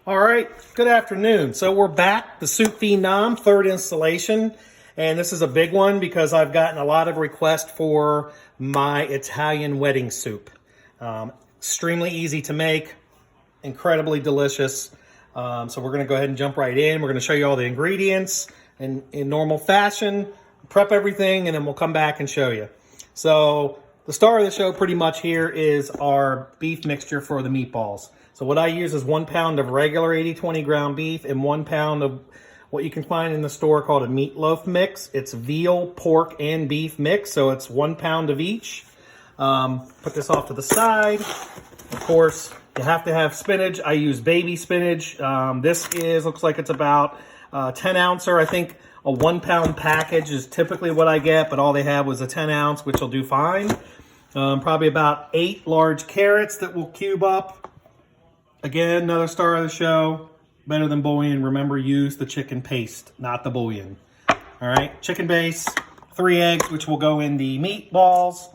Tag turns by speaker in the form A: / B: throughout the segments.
A: All right, good afternoon. So we're back, the Soup Phenom, third installation. And this is a big one because I've gotten a lot of requests for my Italian wedding soup. Extremely easy to make, incredibly delicious. So we're gonna go ahead and jump right in. We're gonna show you all the ingredients in normal fashion, prep everything, and then we'll come back and show you. So the star of the show pretty much here is our beef mixture for the meatballs. So what I use is 1 pound of regular 80/20 ground beef and 1 pound of what you can find in the store called a meatloaf mix. It's veal, pork, and beef mix, so it's 1 pound of each. Put this off to the side. Of course, you have to have spinach. I use baby spinach. Looks like it's about 10 ouncer. I think a 1 pound package is typically what I get, but all they have was a 10 ounce, which will do fine. Probably about 8 large carrots that we'll cube up. Again, another star of the show, better than bouillon. Remember, use the chicken paste, not the bouillon. All right, chicken base, 3 eggs, which will go in the meatballs,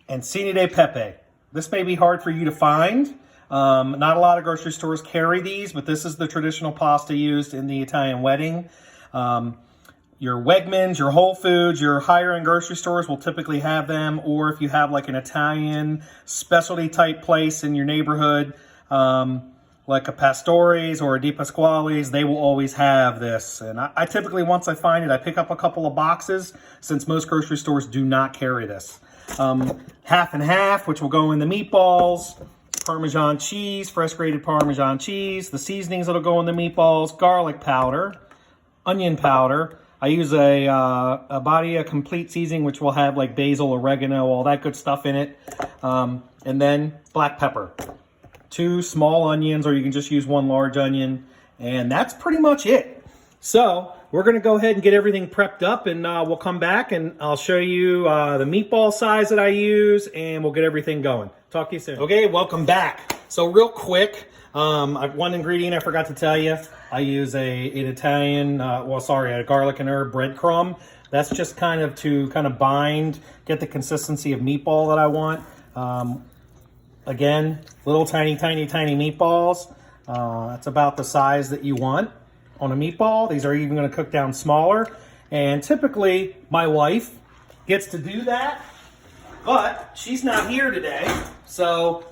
A: and cine de pepe. This may be hard for you to find. Not a lot of grocery stores carry these, but this is the traditional pasta used in the Italian wedding. Your Wegmans, your Whole Foods, your higher-end grocery stores will typically have them, or if you have like an Italian specialty type place in your neighborhood, like a Pastore's or a Di Pasquale's, they will always have this. And I typically, once I find it, I pick up a couple of boxes since most grocery stores do not carry this. Half and half, which will go in the meatballs, Parmesan cheese, fresh grated Parmesan cheese, the seasonings that'll go in the meatballs, garlic powder, onion powder. I use a Badia complete seasoning, which will have like basil, oregano, all that good stuff in it. And then black pepper. 2 small onions, or you can just use 1 large onion, and that's pretty much it. So we're gonna go ahead and get everything prepped up, and we'll come back and I'll show you the meatball size that I use, and we'll get everything going. Talk to you soon. Okay, welcome back. So real quick, one ingredient I forgot to tell you. I use a garlic and herb breadcrumb. That's just kind of to bind, get the consistency of meatball that I want. Again, little tiny meatballs. That's about the size that you want on a meatball. These are even going to cook down smaller. And typically, my wife gets to do that, but she's not here today. So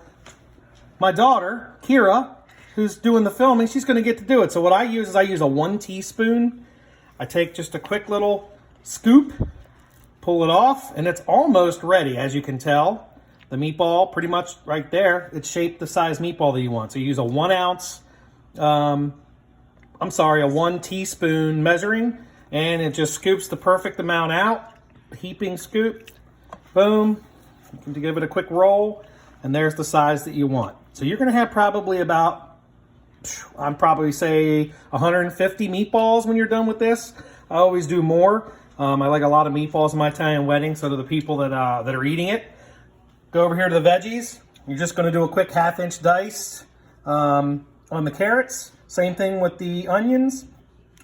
A: my daughter, Kira, who's doing the filming, she's going to get to do it. So what I use is a 1 teaspoon. I take just a quick little scoop, pull it off, and it's almost ready, as you can tell. The meatball, pretty much right there, it's shaped the size meatball that you want. So you use a 1 ounce, a 1 teaspoon measuring, and it just scoops the perfect amount out. Heaping scoop, boom. You can give it a quick roll, and there's the size that you want. So you're gonna have probably about, I'd probably say 150 meatballs when you're done with this. I always do more. I like a lot of meatballs in my Italian wedding, so do the people that are eating it. Go over here to the veggies. You're just going to do a quick 1/2 inch dice on the carrots. Same thing with the onions.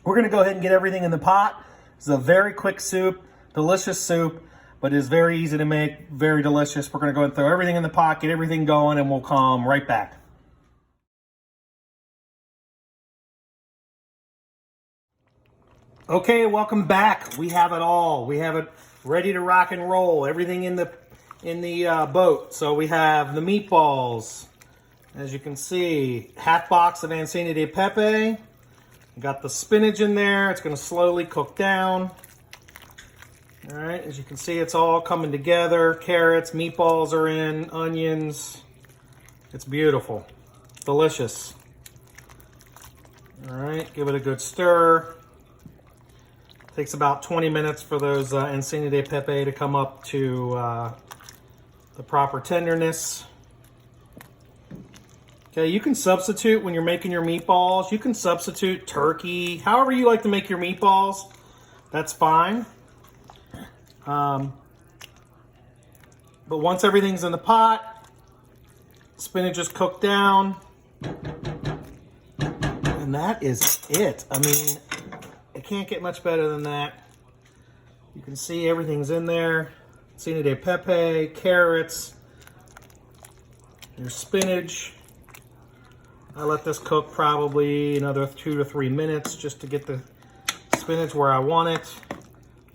A: We're going to go ahead and get everything in the pot. It's a very quick soup, delicious soup, but it's very easy to make, very delicious. We're going to go ahead and throw everything in the pot, get everything going, and we'll come right back. Okay, welcome back. We have it all. We have it ready to rock and roll. Everything in the boat. So we have the meatballs, as you can see, 1/2 box of cine de pepe. Got the spinach in there. It's going to slowly cook down. All right, as you can see, it's all coming together. Carrots, meatballs are in, onions. It's beautiful, delicious. All right, give it a good stir. Takes about 20 minutes for those cine de pepe to come up to the proper tenderness. Okay, you can substitute when you're making your meatballs. You can substitute turkey, however you like to make your meatballs. That's fine. But once everything's in the pot, spinach is cooked down, and that is it. I mean, it can't get much better than that. You can see everything's in there. Cine de pepe, carrots, your spinach, I let this cook probably another 2 to 3 minutes just to get the spinach where I want it.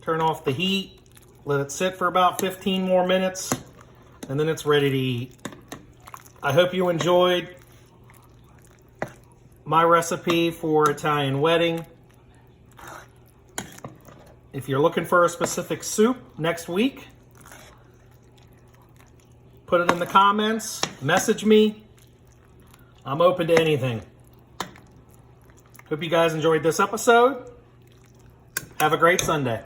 A: Turn off the heat, let it sit for about 15 more minutes, and then it's ready to eat. I hope you enjoyed my recipe for Italian wedding. If you're looking for a specific soup next week, put it in the comments, message me. I'm open to anything. Hope you guys enjoyed this episode. Have a great Sunday.